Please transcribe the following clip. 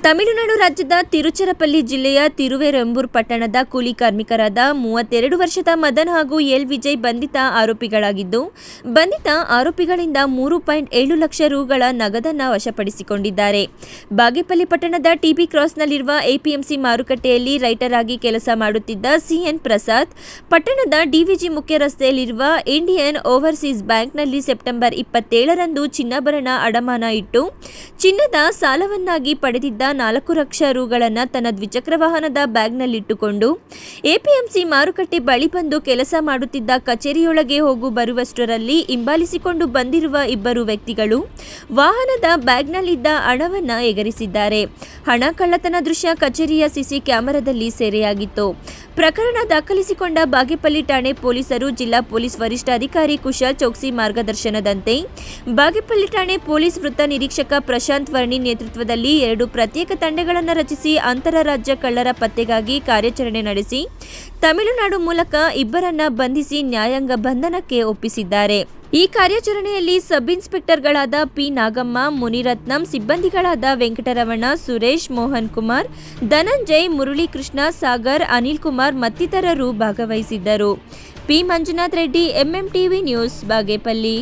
ತಮಿಳುನಾಡು ರಾಜ್ಯದ ತಿರುಚಿರಪಲ್ಲಿ ಜಿಲ್ಲೆಯ ತಿರುವೆರಂಬೂರ್ ಪಟ್ಟಣದ ಕೂಲಿ ಕಾರ್ಮಿಕರಾದ 32 ವರ್ಷದ ಮದನ್ ಹಾಗೂ ಎಲ್ ವಿಜಯ್ ಬಂಧಿತ ಆರೋಪಿಗಳಾಗಿದ್ದು, ಬಂಧಿತ ಆರೋಪಿಗಳಿಂದ 3.7 ಲಕ್ಷ ರುಗಳ ನಗದನ್ನು ವಶಪಡಿಸಿಕೊಂಡಿದ್ದಾರೆ. ಬಾಗೇಪಲ್ಲಿ ಪಟ್ಟಣದ ಟಿಬಿ ಕ್ರಾಸ್ನಲ್ಲಿರುವ ಎಪಿಎಂಸಿ ಮಾರುಕಟ್ಟೆಯಲ್ಲಿ ರೈಟರ್ ಆಗಿ ಕೆಲಸ ಮಾಡುತ್ತಿದ್ದ ಸಿಎನ್ ಪ್ರಸಾದ್, ಪಟ್ಟಣದ ಡಿವಿಜಿ ಮುಖ್ಯ ರಸ್ತೆಯಲ್ಲಿರುವ ಇಂಡಿಯನ್ ಓವರ್ಸೀಸ್ ಬ್ಯಾಂಕ್ನಲ್ಲಿ ಸೆಪ್ಟೆಂಬರ್ 27ರಂದು ಚಿನ್ನಾಭರಣ ಅಡಮಾನ ಇಟ್ಟು ಚಿನ್ನದ ಸಾಲವನ್ನಾಗಿ ಪಡೆದಿದ್ದ 4 ಲಕ್ಷ ರುಗಳನ್ನು ತನ್ನ ದ್ವಿಚಕ್ರ ವಾಹನದ ಬ್ಯಾಗ್ನಲ್ಲಿಟ್ಟುಕೊಂಡು ಎಪಿಎಂಸಿ ಮಾರುಕಟ್ಟೆ ಬಳಿ ಬಂದು ಕೆಲಸ ಮಾಡುತ್ತಿದ್ದ ಕಚೇರಿಯೊಳಗೆ ಹೋಗು ಬರುವಷ್ಟರಲ್ಲಿ ಹಿಂಬಾಲಿಸಿಕೊಂಡು ಬಂದಿರುವ ಇಬ್ಬರು ವ್ಯಕ್ತಿಗಳು ವಾಹನದ ಬ್ಯಾಗ್ನಲ್ಲಿದ್ದ ಹಣವನ್ನು ಎಗರಿಸಿದ್ದಾರೆ. ಹಣ ಕಳ್ಳತನ ದೃಶ್ಯ ಕಚೇರಿಯ ಸಿಸಿ ಕ್ಯಾಮೆರಾದಲ್ಲಿ ಸೆರೆಯಾಗಿತ್ತು. ಪ್ರಕರಣ ದಾಖಲಿಸಿಕೊಂಡ ಬಾಗೇಪಲ್ಲಿ ಠಾಣೆ ಪೊಲೀಸರು ಜಿಲ್ಲಾ ಪೊಲೀಸ್ ವರಿಷ್ಠಾಧಿಕಾರಿ ಕುಶಲ್ ಚೌಕ್ಸಿ ಮಾರ್ಗದರ್ಶನದಂತೆ ಬಾಗೇಪಲ್ಲಿ ಠಾಣೆ ಪೊಲೀಸ್ ವೃತ್ತ ನಿರೀಕ್ಷಕ ಪ್ರಶಾಂತ್ ವರ್ಣಿ ನೇತೃತ್ವದಲ್ಲಿ 2 ಪ್ರತ್ಯೇಕ ತಂಡಗಳನ್ನು ರಚಿಸಿ ಅಂತರ ರಾಜ್ಯ ಕಳ್ಳರ ಪತ್ತೆಗಾಗಿ ಕಾರ್ಯಾಚರಣೆ ನಡೆಸಿ ತಮಿಳುನಾಡು ಮೂಲಕ ಇಬ್ಬರನ್ನ ಬಂಧಿಸಿ ನ್ಯಾಯಾಂಗ ಬಂಧನಕ್ಕೆ ಒಪ್ಪಿಸಿದ್ದಾರೆ. ಈ ಕಾರ್ಯಾಚರಣೆಯಲ್ಲಿ ಸಬ್ ಇನ್ಸ್ಪೆಕ್ಟರ್ಗಳಾದ ಪಿ ನಾಗಮ್ಮ, ಮುನಿರತ್ನಂ, ಸಿಬ್ಬಂದಿಗಳಾದ ವೆಂಕಟರಮಣ, ಸುರೇಶ್, ಮೋಹನ್ ಕುಮಾರ್, ಧನಂಜಯ್, ಮುರಳೀಕೃಷ್ಣ, ಸಾಗರ್, ಅನಿಲ್ ಕುಮಾರ್ ಮತ್ತಿತರರು ಭಾಗವಹಿಸಿದ್ದರು. P Manjunath Reddy, MM TV news, Bagepalli.